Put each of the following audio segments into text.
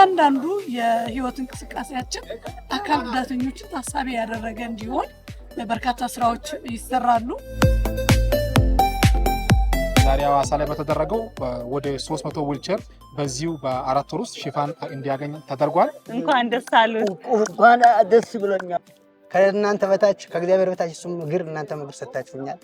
እያንዳንዱ የህይወት እንቅስቃሴያችን አካል ጉዳተኞችን ታሳቢ ያደረገ እንዲሆን በርካታ ስራዎች ይሰራሉ። ዛሬ ሐዋሳ ላይ በተደረገው ወደ 300 ዊልቸር በዚሁ በ4 ወር ውስጥ ሽፋን እንዲያገኝ ተደርጓል። እንኳን ደስ አሉት። እንኳን ደስ ብሎኛል። ከእናንተ በታች ከእግዚአብሔር በታች እሱም እግር እናንተ ምግብ ሰጣችሁኛል።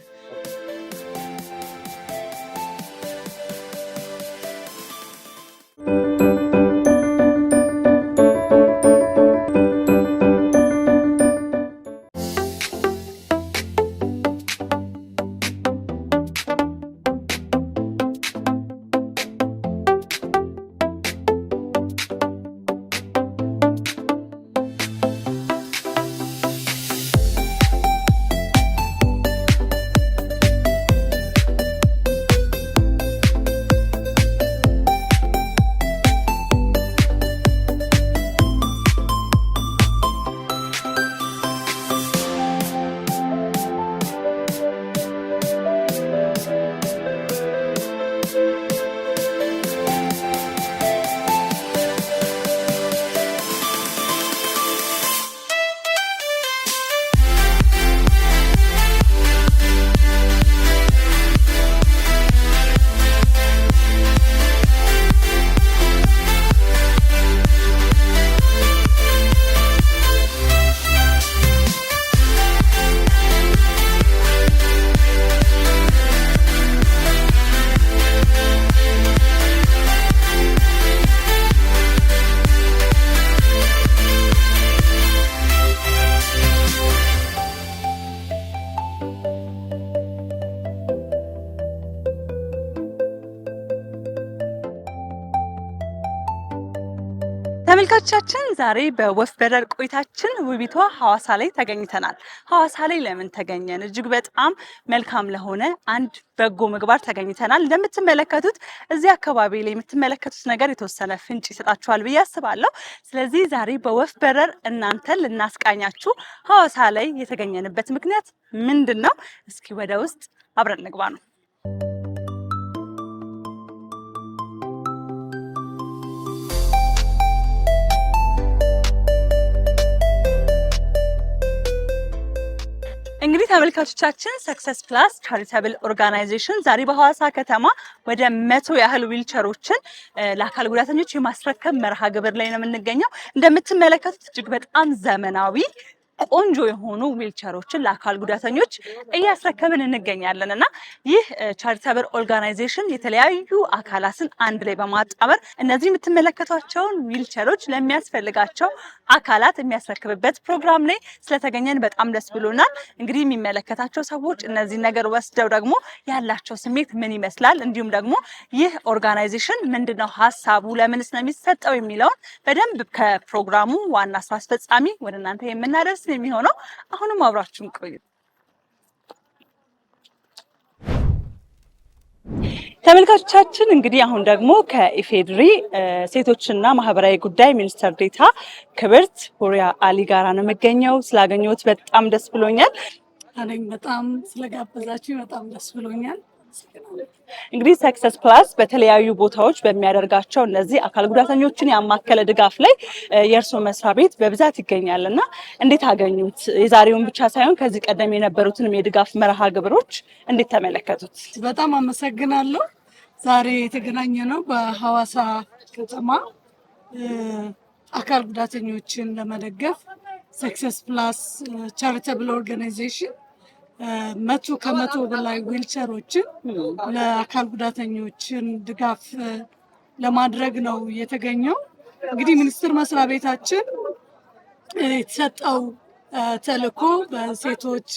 ተመልካቾቻችን ዛሬ በወፍ በረር ቆይታችን ውቢቷ ሐዋሳ ላይ ተገኝተናል። ሐዋሳ ላይ ለምን ተገኘን? እጅግ በጣም መልካም ለሆነ አንድ በጎ ምግባር ተገኝተናል። እንደምትመለከቱት እዚህ አካባቢ ላይ የምትመለከቱት ነገር የተወሰነ ፍንጭ ይሰጣችኋል ብዬ አስባለሁ። ስለዚህ ዛሬ በወፍ በረር እናንተን ልናስቃኛችሁ ሐዋሳ ላይ የተገኘንበት ምክንያት ምንድነው? እስኪ ወደ ውስጥ አብረን እንግባ ነው። እንግዲህ ተመልካቾቻችን ሰክሰስ ፕላስ ቻሪታብል ኦርጋናይዜሽን ዛሬ በሐዋሳ ከተማ ወደ 100 ያህል ዊልቸሮችን ለአካል ጉዳተኞች የማስረከብ መርሃ ግብር ላይ ነው የምንገኘው። እንደምትመለከቱት እጅግ በጣም ዘመናዊ ቆንጆ የሆኑ ዊልቸሮችን ለአካል ጉዳተኞች እያስረከብን እንገኛለን እና ይህ ቻሪታብል ኦርጋናይዜሽን የተለያዩ አካላትን አንድ ላይ በማጣመር እነዚህ የምትመለከቷቸውን ዊልቸሮች ለሚያስፈልጋቸው አካላት የሚያስረክብበት ፕሮግራም ላይ ስለተገኘን በጣም ደስ ብሎናል። እንግዲህ የሚመለከታቸው ሰዎች እነዚህ ነገር ወስደው ደግሞ ያላቸው ስሜት ምን ይመስላል፣ እንዲሁም ደግሞ ይህ ኦርጋናይዜሽን ምንድነው ሐሳቡ፣ ለምንስ ነው የሚሰጠው የሚለውን በደንብ ከፕሮግራሙ ዋና ስራ አስፈጻሚ ወደ እናንተ የምናደርስ የሚሆነው። አሁንም አብራችሁን ቆዩ። ተመልካቾቻችን እንግዲህ አሁን ደግሞ ከኢፌድሪ ሴቶችና ማህበራዊ ጉዳይ ሚኒስትር ዴኤታ ክብርት ሁሪያ አሊ ጋራ ነው የምገኘው። ስላገኘሁት በጣም ደስ ብሎኛል። እኔም በጣም ስለጋበዛችሁ በጣም ደስ ብሎኛል። እንግዲህ ሰክሰስ ፕላስ በተለያዩ ቦታዎች በሚያደርጋቸው እነዚህ አካል ጉዳተኞችን ያማከለ ድጋፍ ላይ የእርሶ መስሪያ ቤት በብዛት ይገኛልና እንዴት አገኙት? የዛሬውን ብቻ ሳይሆን ከዚህ ቀደም የነበሩትንም የድጋፍ መርሃ ግብሮች እንዴት ተመለከቱት? በጣም አመሰግናለሁ። ዛሬ የተገናኘነው በሐዋሳ ከተማ አካል ጉዳተኞችን ለመደገፍ ሰክሰስ ፕላስ ቻሪታብል ኦርጋናይዜሽን 100 በላይ ዊልቸሮችን ለአካል ጉዳተኞችን ድጋፍ ለማድረግ ነው የተገኘው። እንግዲህ ሚኒስቴር መስሪያ ቤታችን የተሰጠው ተልዕኮ በሴቶች፣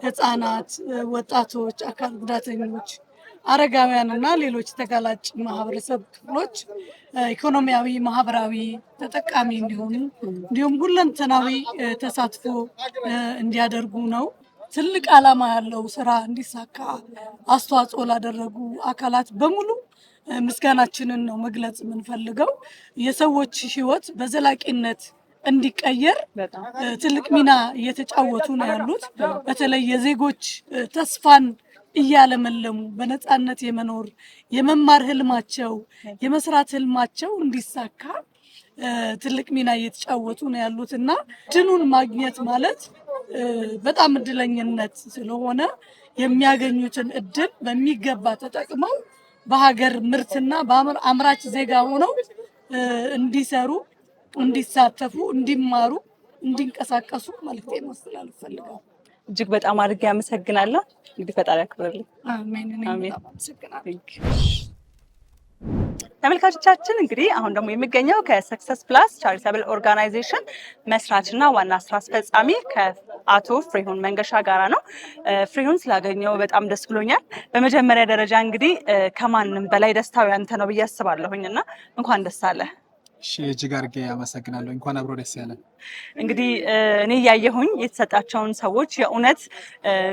ህፃናት፣ ወጣቶች፣ አካል ጉዳተኞች፣ አረጋውያን እና ሌሎች ተጋላጭ ማህበረሰብ ክፍሎች ኢኮኖሚያዊ፣ ማህበራዊ ተጠቃሚ እንዲሆኑ እንዲሁም ሁለንተናዊ ተሳትፎ እንዲያደርጉ ነው። ትልቅ ዓላማ ያለው ስራ እንዲሳካ አስተዋጽኦ ላደረጉ አካላት በሙሉ ምስጋናችንን ነው መግለጽ የምንፈልገው። የሰዎች ህይወት በዘላቂነት እንዲቀየር ትልቅ ሚና እየተጫወቱ ነው ያሉት። በተለይ የዜጎች ተስፋን እያለመለሙ በነፃነት የመኖር የመማር ህልማቸው የመስራት ህልማቸው እንዲሳካ ትልቅ ሚና እየተጫወቱ ነው ያሉትና ድኑን ማግኘት ማለት በጣም እድለኝነት ስለሆነ የሚያገኙትን እድል በሚገባ ተጠቅመው በሀገር ምርትና በአምራች ዜጋ ሆነው እንዲሰሩ፣ እንዲሳተፉ፣ እንዲማሩ፣ እንዲንቀሳቀሱ መልዕክቴን ማስተላለፍ ፈልጋለሁ። እጅግ በጣም አድርጌ አመሰግናለሁ። እንግዲህ ፈጣሪ ያክብርልኝ። አሜን። በጣም አመሰግናለሁ። ተመልካቾቻችን እንግዲህ አሁን ደግሞ የሚገኘው ከሰክሰስ ፕላስ ቻሪታብል ኦርጋናይዜሽን መስራችና ዋና ስራ አስፈጻሚ ከአቶ ፍሬሁን መንገሻ ጋራ ነው። ፍሬሁን ስላገኘው በጣም ደስ ብሎኛል። በመጀመሪያ ደረጃ እንግዲህ ከማንም በላይ ደስታው ያንተ ነው ብዬ አስባለሁኝ እና እንኳን ደስ አለ። እሺ እጅግ አድርጌ አመሰግናለሁ። እንኳን አብሮ ደስ ያለን። እንግዲህ እኔ ያየሁኝ የተሰጣቸውን ሰዎች የእውነት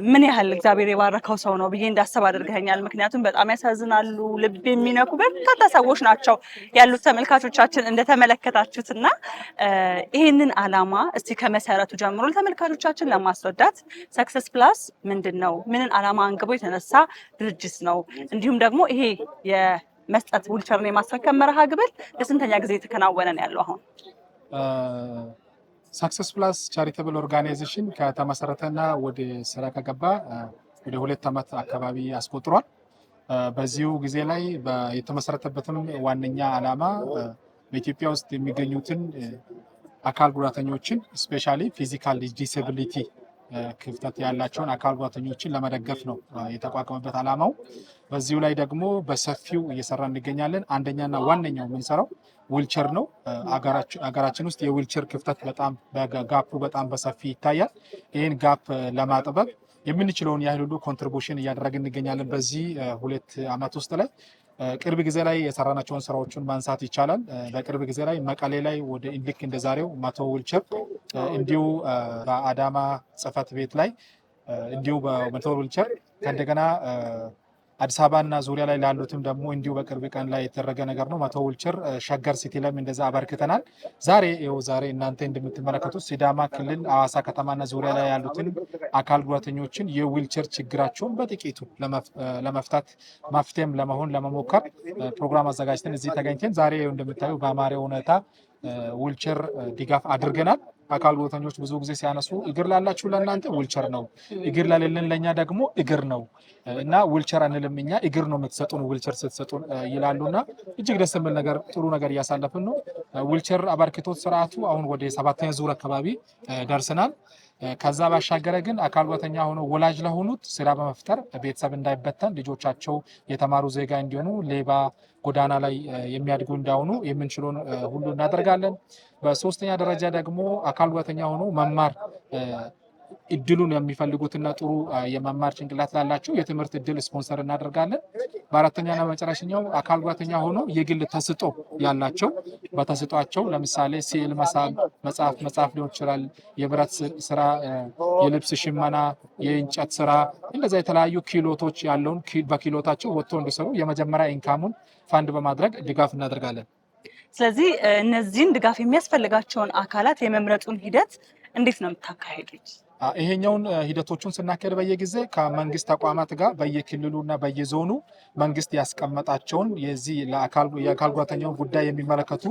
ምን ያህል እግዚአብሔር የባረከው ሰው ነው ብዬ እንዳስብ አድርገኛል። ምክንያቱም በጣም ያሳዝናሉ፣ ልብ የሚነኩ በርካታ ሰዎች ናቸው ያሉት ተመልካቾቻችን እንደተመለከታችሁትና ይህንን ዓላማ እስቲ ከመሰረቱ ጀምሮ ለተመልካቾቻችን ለማስረዳት ሰክሰስ ፕላስ ምንድን ነው? ምንን ዓላማ አንግቦ የተነሳ ድርጅት ነው? እንዲሁም ደግሞ ይሄ መስጠት ዊልቸርን የማስረከብ መርሃ ግብር ለስንተኛ ጊዜ የተከናወነ ነው ያለው? አሁን ሰክሰስ ፕላስ ቻሪታብል ኦርጋናይዜሽን ከተመሰረተና ወደ ስራ ከገባ ወደ 2 ዓመት አካባቢ አስቆጥሯል። በዚሁ ጊዜ ላይ የተመሰረተበትም ዋነኛ ዓላማ በኢትዮጵያ ውስጥ የሚገኙትን አካል ጉዳተኞችን ስፔሻሊ ፊዚካል ዲስኤቢሊቲ ክፍተት ያላቸውን አካል ጉዳተኞችን ለመደገፍ ነው የተቋቋመበት ዓላማው። በዚሁ ላይ ደግሞ በሰፊው እየሰራ እንገኛለን። አንደኛና ዋነኛው የምንሰራው ዊልቸር ነው። አገራችን ውስጥ የዊልቸር ክፍተት በጣም ጋፑ በጣም በሰፊ ይታያል። ይህን ጋፕ ለማጥበብ የምንችለውን ያህል ሁሉ ኮንትሪቡሽን እያደረግን እንገኛለን። በዚህ 2 ዓመት ውስጥ ላይ ቅርብ ጊዜ ላይ የሰራናቸውን ስራዎችን ማንሳት ይቻላል። በቅርብ ጊዜ ላይ መቀሌ ላይ ወደ ልክ እንደዛሬው 100 ዊልቸር እንዲሁ በአዳማ ጽህፈት ቤት ላይ እንዲሁ በ100 ዊልቸር ከእንደገና አዲስ አበባ እና ዙሪያ ላይ ላሉትም ደግሞ እንዲሁ በቅርብ ቀን ላይ የተደረገ ነገር ነው። 100 ዊልቸር ሸገር ሲቲ ላይም እንደዛ አበርክተናል። ዛሬ እንናንተ እንደምትመለከቱት ሲዳማ ክልል ሐዋሳ ከተማና ዙሪያ ላይ ያሉትን አካል ጉዳተኞችን የዊልቸር ችግራቸውን በጥቂቱ ለመፍታት መፍትሄም ለመሆን ለመሞከር ፕሮግራም አዘጋጅተን እዚህ ተገኝተን ዛሬ እንደምታዩ በአማረ ሁኔታ ዊልቸር ድጋፍ አድርገናል። አካል ጉዳተኞች ብዙ ጊዜ ሲያነሱ እግር ላላችሁ ለእናንተ ዊልቸር ነው፣ እግር ለሌለን ለእኛ ደግሞ እግር ነው እና ዊልቸር አንልም እኛ እግር ነው የምትሰጡን ዊልቸር ስትሰጡን ይላሉና እጅግ ደስ የሚል ነገር ጥሩ ነገር እያሳለፍን ነው። ዊልቸር አበርክቶት ስርዓቱ አሁን ወደ 7ኛ ዙር አካባቢ ደርሰናል። ከዛ ባሻገረ ግን አካል ጉዳተኛ ሆኖ ወላጅ ለሆኑት ስራ በመፍጠር ቤተሰብ እንዳይበተን ልጆቻቸው የተማሩ ዜጋ እንዲሆኑ ሌባ ጎዳና ላይ የሚያድጉ እንዳሆኑ የምንችለውን ሁሉ እናደርጋለን። በ3ኛ ደረጃ ደግሞ አካል ጉዳተኛ ሆኖ መማር እድሉን የሚፈልጉትና ጥሩ የመማር ጭንቅላት ላላቸው የትምህርት እድል ስፖንሰር እናደርጋለን። በ4ኛና መጨረሻኛው አካል ጉዳተኛ ሆኖ የግል ተስጦ ያላቸው በተስጧቸው ለምሳሌ ስዕል መሳል፣ መጽሐፍ ሊሆን ይችላል፣ የብረት ስራ፣ የልብስ ሽመና፣ የእንጨት ስራ እንደዛ የተለያዩ ኪሎቶች ያለውን በኪሎታቸው ወጥቶ እንዲሰሩ የመጀመሪያ ኢንካሙን ፋንድ በማድረግ ድጋፍ እናደርጋለን። ስለዚህ እነዚህን ድጋፍ የሚያስፈልጋቸውን አካላት የመምረጡን ሂደት እንዴት ነው የምታካሄዱት? ይሄኛውን ሂደቶቹን ስናካሄድ በየጊዜ ከመንግስት ተቋማት ጋር በየክልሉና በየዞኑ መንግስት ያስቀመጣቸውን የዚህ የአካል ጉዳተኛውን ጉዳይ የሚመለከቱ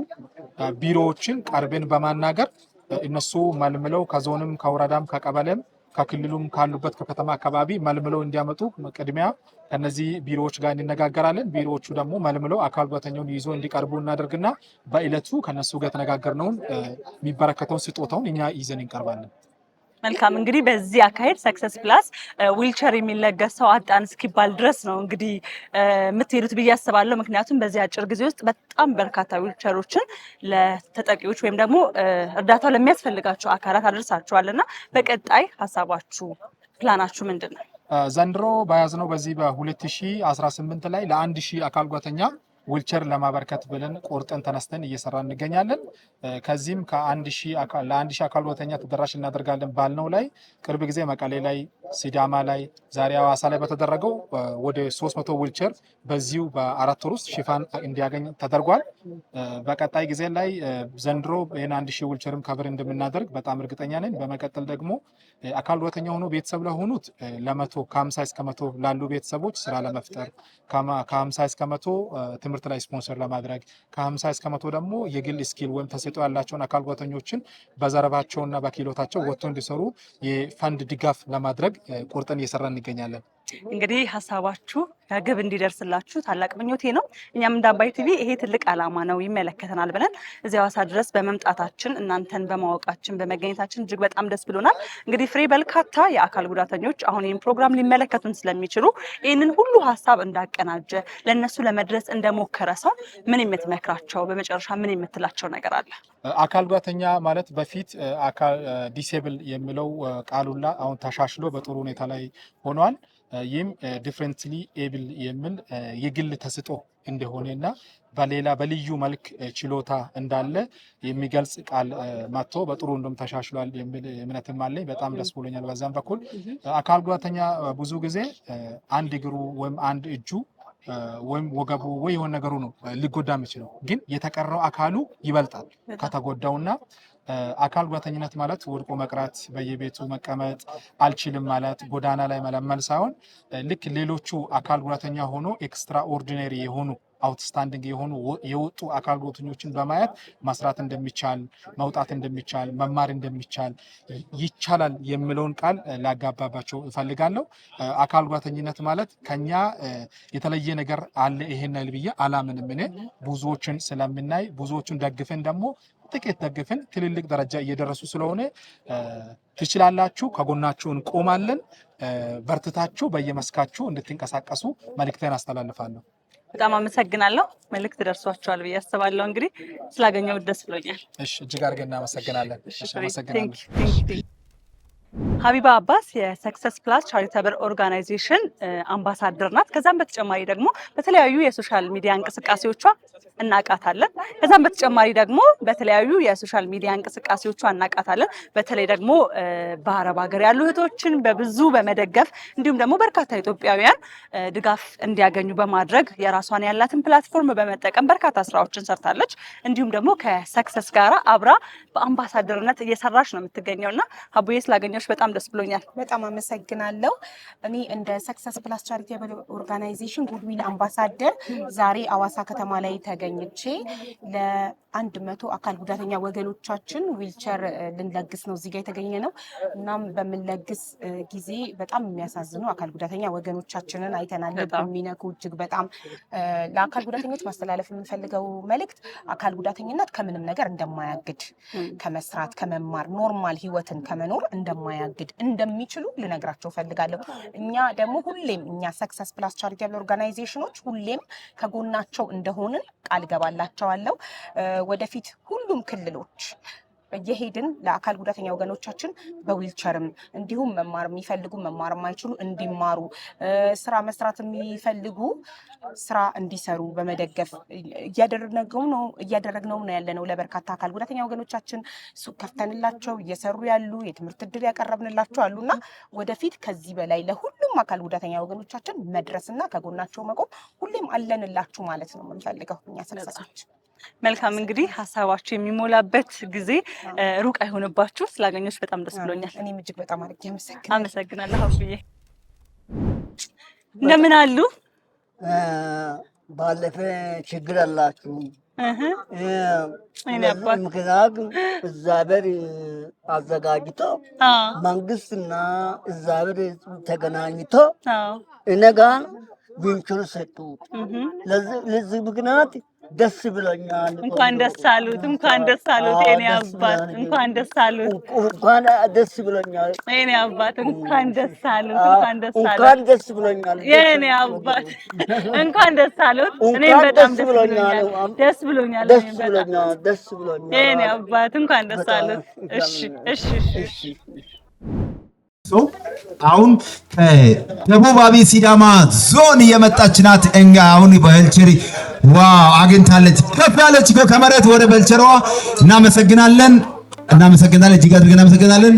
ቢሮዎችን ቀርበን በማናገር እነሱ መልምለው ከዞንም ከወረዳም ከቀበሌም ከክልሉም ካሉበት ከከተማ አካባቢ መልምለው እንዲያመጡ ቅድሚያ ከነዚህ ቢሮዎች ጋር እንነጋገራለን። ቢሮዎቹ ደግሞ መልምለው አካል ጉዳተኛውን ይዞ እንዲቀርቡ እናደርግና በዕለቱ ከነሱ ጋር የተነጋገርነውን የሚበረከተውን ስጦታውን እኛ ይዘን እንቀርባለን። መልካም እንግዲህ በዚህ አካሄድ ሰክሰስ ፕላስ ዊልቸር የሚለገሰው አጣን እስኪባል ድረስ ነው እንግዲህ የምትሄዱት ብዬ አስባለሁ። ምክንያቱም በዚህ አጭር ጊዜ ውስጥ በጣም በርካታ ዊልቸሮችን ለተጠቂዎች ወይም ደግሞ እርዳታው ለሚያስፈልጋቸው አካላት አድርሳችኋልና በቀጣይ ሀሳባችሁ ፕላናችሁ ምንድን ነው? ዘንድሮ በያዝነው በዚህ በ2018 ላይ ለ1000 አካል ጉዳተኛ ዊልቸር ለማበርከት ብለን ቆርጠን ተነስተን እየሰራ እንገኛለን። ከዚህም ለ1000 አካል ጉዳተኛ ተደራሽ እናደርጋለን ባልነው ላይ ቅርብ ጊዜ መቀሌ ላይ፣ ሲዳማ ላይ፣ ዛሬ ሐዋሳ ላይ በተደረገው ወደ 300 ዊልቸር በዚሁ በ4 ወር ውስጥ ሽፋን እንዲያገኝ ተደርጓል። በቀጣይ ጊዜ ላይ ዘንድሮ ይህን 1000 ዊልቸርም ከብር እንደምናደርግ በጣም እርግጠኛ ነኝ። በመቀጠል ደግሞ አካል ጉዳተኛ ሆኖ ቤተሰብ ለሆኑት ከ50 እስከ 100 ላሉ ቤተሰቦች ስራ ለመፍጠር ከ50 እስከ 100 ትምህርት ላይ ስፖንሰር ለማድረግ ከ50 እስከ 100 ደግሞ የግል ስኪል ወይም ተሰጥኦ ያላቸውን አካል ጉዳተኞችን በዘረባቸውና በኪሎታቸው ወጥቶ እንዲሰሩ የፈንድ ድጋፍ ለማድረግ ቁርጠን እየሰራ እንገኛለን። እንግዲህ ሀሳባችሁ ከግብ እንዲደርስላችሁ ታላቅ ምኞቴ ነው። እኛም እንደ አባይ ቲቪ ይሄ ትልቅ ዓላማ ነው ይመለከተናል ብለን እዚህ ሐዋሳ ድረስ በመምጣታችን እናንተን በማወቃችን በመገኘታችን እጅግ በጣም ደስ ብሎናል። እንግዲህ ፍሬ በርካታ የአካል ጉዳተኞች አሁን ይህን ፕሮግራም ሊመለከቱን ስለሚችሉ ይህንን ሁሉ ሀሳብ እንዳቀናጀ ለእነሱ ለመድረስ እንደሞከረ ሰው ምን የምትመክራቸው በመጨረሻ ምን የምትላቸው ነገር አለ? አካል ጉዳተኛ ማለት በፊት አካል ዲሴብል የሚለው ቃሉላ አሁን ተሻሽሎ በጥሩ ሁኔታ ላይ ሆኗል። ይህም ዲፍረንትሊ ኤብል የሚል የግል ተሰጥኦ እንደሆነና በሌላ በልዩ መልክ ችሎታ እንዳለ የሚገልጽ ቃል መጥቶ በጥሩ እንደም ተሻሽሏል የሚል እምነትም አለኝ። በጣም ደስ ብሎኛል። በዛም በኩል አካል ጉዳተኛ ብዙ ጊዜ አንድ እግሩ ወይም አንድ እጁ ወይም ወገቡ ወይ የሆነ ነገሩ ነው ሊጎዳ የሚችለው፣ ግን የተቀረው አካሉ ይበልጣል ከተጎዳውና አካል ጉዳተኝነት ማለት ወድቆ መቅረት፣ በየቤቱ መቀመጥ፣ አልችልም ማለት፣ ጎዳና ላይ መለመን ሳይሆን ልክ ሌሎቹ አካል ጉዳተኛ ሆኖ ኤክስትራ ኦርዲነሪ የሆኑ አውትስታንዲንግ የሆኑ የወጡ አካል ጉዳተኞችን በማየት መስራት እንደሚቻል፣ መውጣት እንደሚቻል፣ መማር እንደሚቻል ይቻላል የሚለውን ቃል ላጋባባቸው እፈልጋለሁ። አካል ጉዳተኝነት ማለት ከኛ የተለየ ነገር አለ ይሄን ብዬ አላምንም። እኔ ብዙዎችን ስለምናይ ብዙዎችን ደግፈን ደግሞ ጥቂት ደግፈን ትልልቅ ደረጃ እየደረሱ ስለሆነ ትችላላችሁ፣ ከጎናችሁ እንቆማለን፣ በርትታችሁ በየመስካችሁ እንድትንቀሳቀሱ መልእክቴን አስተላልፋለሁ። በጣም አመሰግናለሁ። መልእክት ደርሷችኋል ብዬ አስባለሁ። እንግዲህ ስላገኘው ደስ ብሎኛል። እሺ፣ እጅግ አድርገን እናመሰግናለን። ሀቢባ አባስ የሰክሰስ ፕላስ ቻሪታብል ኦርጋናይዜሽን አምባሳደር ናት። ከዛም በተጨማሪ ደግሞ በተለያዩ የሶሻል ሚዲያ እንቅስቃሴዎቿ እናቃታለን። ከዛም በተጨማሪ ደግሞ በተለያዩ የሶሻል ሚዲያ እንቅስቃሴዎቿ እናቃታለን። በተለይ ደግሞ በአረብ ሀገር ያሉ እህቶችን በብዙ በመደገፍ እንዲሁም ደግሞ በርካታ ኢትዮጵያውያን ድጋፍ እንዲያገኙ በማድረግ የራሷን ያላትን ፕላትፎርም በመጠቀም በርካታ ስራዎችን ሰርታለች። እንዲሁም ደግሞ ከሰክሰስ ጋራ አብራ በአምባሳደርነት እየሰራች ነው የምትገኘውና ሀቡዬ ስላገኘች በጣም ደስ ብሎኛል። በጣም አመሰግናለሁ። እኔ እንደ ሰክሰስ ፕላስ ቻሪቴብል ኦርጋናይዜሽን ጉድዊል አምባሳደር ዛሬ ሐዋሳ ከተማ ላይ ተገኝቼ ለ100 አካል ጉዳተኛ ወገኖቻችን ዊልቸር ልንለግስ ነው እዚህ ጋር የተገኘ ነው። እናም በምንለግስ ጊዜ በጣም የሚያሳዝኑ አካል ጉዳተኛ ወገኖቻችንን አይተናል። የሚነኩ እጅግ በጣም ለአካል ጉዳተኞች ማስተላለፍ የምንፈልገው መልእክት አካል ጉዳተኝነት ከምንም ነገር እንደማያግድ፣ ከመስራት ከመማር ኖርማል ህይወትን ከመኖር እንደማያግድ እንደሚችሉ ልነግራቸው ፈልጋለሁ። እኛ ደግሞ ሁሌም እኛ ሰክሰስ ፕላስ ቻሪቴብል ኦርጋናይዜሽኖች ሁሌም ከጎናቸው እንደሆንን ቃል ገባላቸዋለሁ። ወደፊት ሁሉም ክልሎች እየሄድን ለአካል ጉዳተኛ ወገኖቻችን በዊልቸርም እንዲሁም መማር የሚፈልጉ መማር የማይችሉ እንዲማሩ፣ ስራ መስራት የሚፈልጉ ስራ እንዲሰሩ በመደገፍ እያደረግነው ነው ያለነው። ለበርካታ አካል ጉዳተኛ ወገኖቻችን ሱቅ ከፍተንላቸው እየሰሩ ያሉ የትምህርት እድል ያቀረብንላቸው አሉና ወደፊት ከዚህ በላይ ለሁሉም አካል ጉዳተኛ ወገኖቻችን መድረስና ከጎናቸው መቆም ሁሌም አለንላችሁ ማለት ነው የምንፈልገው እኛ ሰክሰሶች። መልካም እንግዲህ ሀሳባችሁ የሚሞላበት ጊዜ ሩቅ አይሆንባችሁ። ስላገኘሁሽ በጣም ደስ ብሎኛል። እኔም እጅግ በጣም አድርጌ አመሰግናለሁ። ሀቡዬ እንደምን አሉ? ባለፈ ችግር አላችሁ ምክንያቱም እግዚአብሔር አዘጋጅቶ መንግስትና እግዚአብሔር ተገናኝቶ እነጋ ዊልቸር ሰጡት። ለዚህ ምክንያት ደስ ብሎኛል። እንኳን ደስ አሉት፣ እንኳን ደስ አሉት የኔ አባት፣ እንኳን ደስ አሉት፣ እንኳን ደስ ብሎኛል የኔ አባት፣ እንኳን ደስ አሉት፣ እንኳን ደስ አሉት፣ እንኳን ደስ ብሎኛል የኔ አባት፣ እንኳን ደስ አሉት። እኔም በጣም ደስ ብሎኛል፣ ደስ ብሎኛል፣ ደስ ብሎኛል የኔ አባት፣ እንኳን ደስ አሉት። እሺ እሺ እሺ። አሁን ከደቡባዊ ሲዳማ ዞን የመጣች ናት። እንጋ አሁን በዌልቸር ዋው አግኝታለች። ከፍ ያለች ከመሬት ወደ ዌልቸሯ እናመሰግናለን፣ እጅግ አድርገን እናመሰግናለን።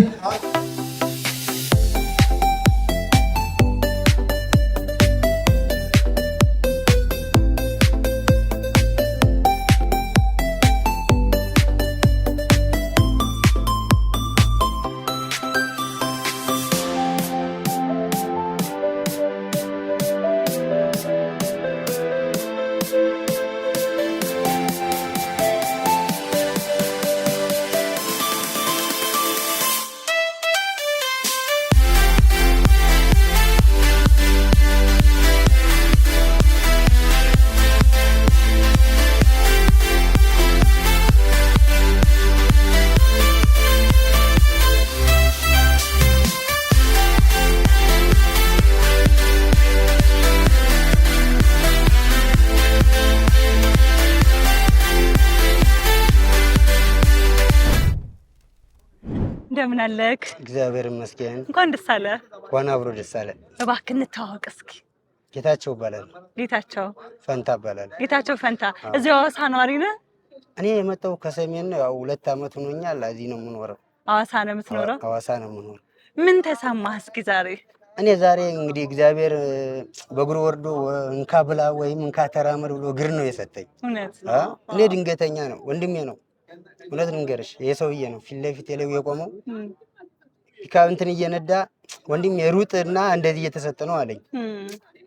እንደምን አለክ? እግዚአብሔር ይመስገን። እንኳን ደስ አለ። እንኳን አብሮ ደስ አለ። እባክህ እንተዋወቅ እስኪ። ጌታቸው ይባላል። ጌታቸው ፈንታ ይባላል። ጌታቸው ፈንታ፣ እዚህ ሐዋሳ ነዋሪ ነህ? እኔ የመጣው ከሰሜን ነው። ያው 2 ዓመት ሆኖኛል። እዚህ ነው የምኖረው። ሐዋሳ ነው የምትኖረው? ሐዋሳ ነው የምኖረው። ምን ተሰማህ እስኪ ዛሬ? እኔ ዛሬ እንግዲህ እግዚአብሔር በእግሩ ወርዶ እንካ ብላ ወይም እንካ ተራመድ ብሎ እግር ነው የሰጠኝ። እውነት እኔ ድንገተኛ ነው፣ ወንድሜ ነው። እውነት ልንገርሽ፣ ይሄ ሰውዬ ነው ፊት ለፊት ላይ የቆመው። ፒካፕ እንትን እየነዳ ወንድሜ ሩጥና እንደዚህ እየተሰጠ ነው አለኝ።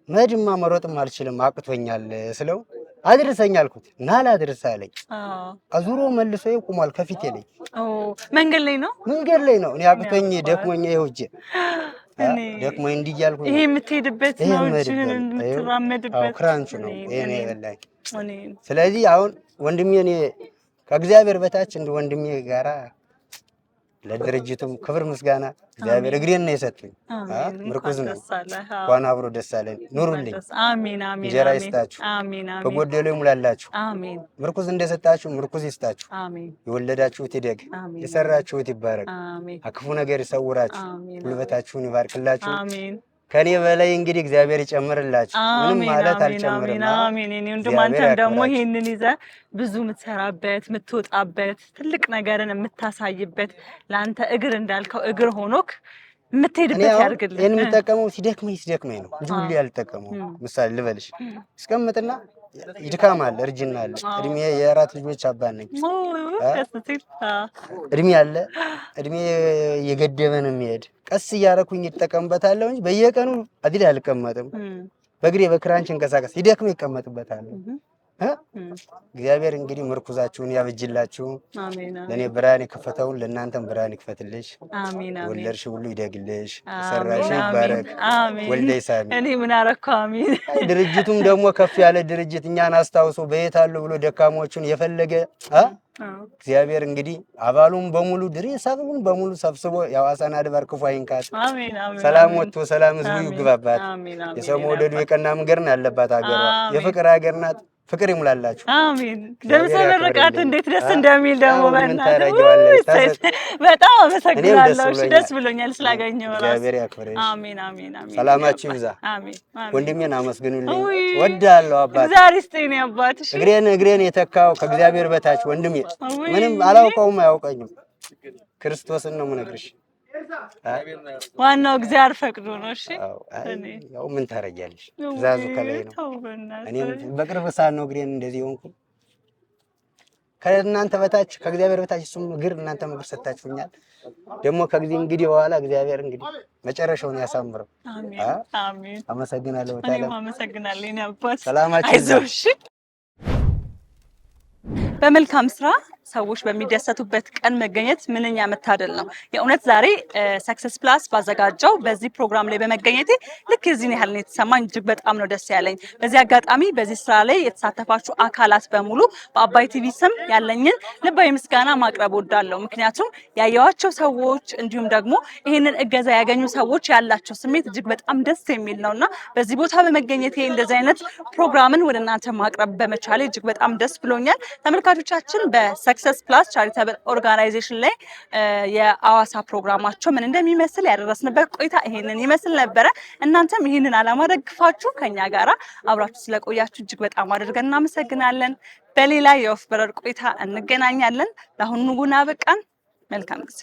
መድማ መሮጥም አልችልም አቅቶኛል ስለው አድርሰኝ አልኩት እና ላድርስ አለኝ። አዙሮ መልሶ ይቆማል ከፊቴ ላይ። መንገድ ላይ ነው እኔ አቅቶኝ ደክሞኝ ይኸው እጄ ደክሞኝ እንዲህ እያልኩ ይሄ የምትሄድበት ነው እጅህን የምትራመድበት ክራንች ነው ይሄ ነው የበላኝ። ስለዚህ አሁን ወንድሜ እኔ ከእግዚአብሔር በታች እንደ ወንድሜ ጋራ ለድርጅቱም ክብር ምስጋና እግዚአብሔር እግሬን ነው የሰጡኝ። ምርኩዝ ነው። እንኳን አብሮ ደስ አለን። ኑሩልኝ። አሜን አሜን። እንጀራ ይስጣችሁ፣ በጎደሎ ይሙላላችሁ። ምርኩዝ እንደሰጣችሁ ምርኩዝ ይስጣችሁ። የወለዳችሁት ይደግ፣ የሰራችሁት ይባረክ፣ ከክፉ ነገር ይሰውራችሁ፣ ጉልበታችሁን ይባርክላችሁ። ከኔ በላይ እንግዲህ እግዚአብሔር ይጨምርላችሁ። ምንም ማለት አልጨምርም። አሜን። እኔ አንተም ደግሞ ይሄንን ይዘህ ብዙ የምትሰራበት የምትወጣበት ትልቅ ነገርን የምታሳይበት ለአንተ እግር እንዳልከው እግር ሆኖክ የምትሄድበት ያድርግልህ። ይሄን የምጠቀመው ሲደክመኝ ነው እንጂ ሁሌ አልጠቀመው። ምሳሌ ልበልሽ፣ እስቀምጥና ይድካም አለ፣ እርጅና አለ። እድሜ የ4 ልጆች አባት ነኝ። እድሜ አለ፣ እድሜ የገደበን የሚሄድ ቀስ እያደረኩኝ ይጠቀምበታለሁ እንጂ በየቀኑ አዲል አልቀመጥም። በእግሬ በክራንች እንቀሳቀስ ይደክም ይቀመጥበታለሁ። እግዚአብሔር እንግዲህ ምርኩዛችሁን ያብጅላችሁ። ለእኔ ብርሃን የከፈተውን ለእናንተም ብርሃን ይክፈትልሽ። ወለድሽ ሁሉ ይደግልሽ፣ ሰራሽ ይባረክ። ወልደ ይሳሚ እኔ ምን አረኩ? አሜን። ድርጅቱም ደግሞ ከፍ ያለ ድርጅት እኛን አስታውሶ በየት አሉ ብሎ ደካሞቹን የፈለገ እግዚአብሔር እንግዲህ አባሉን በሙሉ ድሬሳቡን በሙሉ ሰብስቦ የሐዋሳን አድባር ክፉ አይንካት። ሰላም ወጥቶ ሰላም ህዝቡ ይግባባት። የሰው መውደዱ የቀና መንገድ ነው ያለባት ሀገሯ የፍቅር ሀገር ናት። ፍቅር ይሙላላችሁ። አሜን። ደምሰ መረቃት እንዴት ደስ እንደሚል ደግሞ በጣም አመሰግናለሁ። ደስ ብሎኛል ስላገኘው ራስ። እግዚአብሔር ያክብርሽ። አሜን አሜን አሜን። ሰላማችሁ ይብዛ። አሜን። ወንድሜን አመስግኑልኝ። ወዳለሁ አባት። እግዚአብሔር ይስጥኝ አባትሽ። እግሬን የተካው ከእግዚአብሔር በታች ወንድሜ ምንም አላውቀውም አያውቀኝም። ክርስቶስን ነው የምነግርሽ። ዋናው እግዚአብሔር ፈቅዶ ነው። እሺ ያው ምን ታረጊያለሽ? ትእዛዙ ከላይ ነው። እኔም በቅርብ ሰዓት ነው እግሬን እንደዚህ ሆንኩ። ከእናንተ በታች ከእግዚአብሔር በታች እሱም እግር እናንተ እግር ሰጣችሁኛል። ደግሞ ከጊዜ እንግዲህ በኋላ እግዚአብሔር እንግዲህ መጨረሻውን ያሳምረው። አሜን አሜን። አመሰግናለሁ። እኔም አመሰግናለሁ። እኔ አባት ሰላማችሁ አይዞሽ። በመልካም ስራ ሰዎች በሚደሰቱበት ቀን መገኘት ምንኛ መታደል ነው። የእውነት ዛሬ ሰክሰስ ፕላስ ባዘጋጀው በዚህ ፕሮግራም ላይ በመገኘቴ ልክ የዚህን ያህል ነው የተሰማኝ። እጅግ በጣም ነው ደስ ያለኝ። በዚህ አጋጣሚ በዚህ ስራ ላይ የተሳተፋችሁ አካላት በሙሉ በአባይ ቲቪ ስም ያለኝን ልባዊ ምስጋና ማቅረብ ወዳለሁ። ምክንያቱም ያየዋቸው ሰዎች እንዲሁም ደግሞ ይህንን እገዛ ያገኙ ሰዎች ያላቸው ስሜት እጅግ በጣም ደስ የሚል ነውና በዚህ ቦታ በመገኘቴ እንደዚህ አይነት ፕሮግራምን ወደ እናንተ ማቅረብ በመቻሌ እጅግ በጣም ደስ ብሎኛል። ተመልካቾቻችን ሰክሰስ ፕላስ ቻሪታብል ኦርጋናይዜሽን ላይ የሐዋሳ ፕሮግራማቸው ምን እንደሚመስል ያደረስንበት ቆይታ ይሄንን ይመስል ነበረ። እናንተም ይሄንን ዓላማ ደግፋችሁ ከኛ ጋራ አብራችሁ ስለቆያችሁ እጅግ በጣም አድርገን እናመሰግናለን። በሌላ የወፍ በረር ቆይታ እንገናኛለን። ለአሁኑ ጉና በቃን። መልካም ጊዜ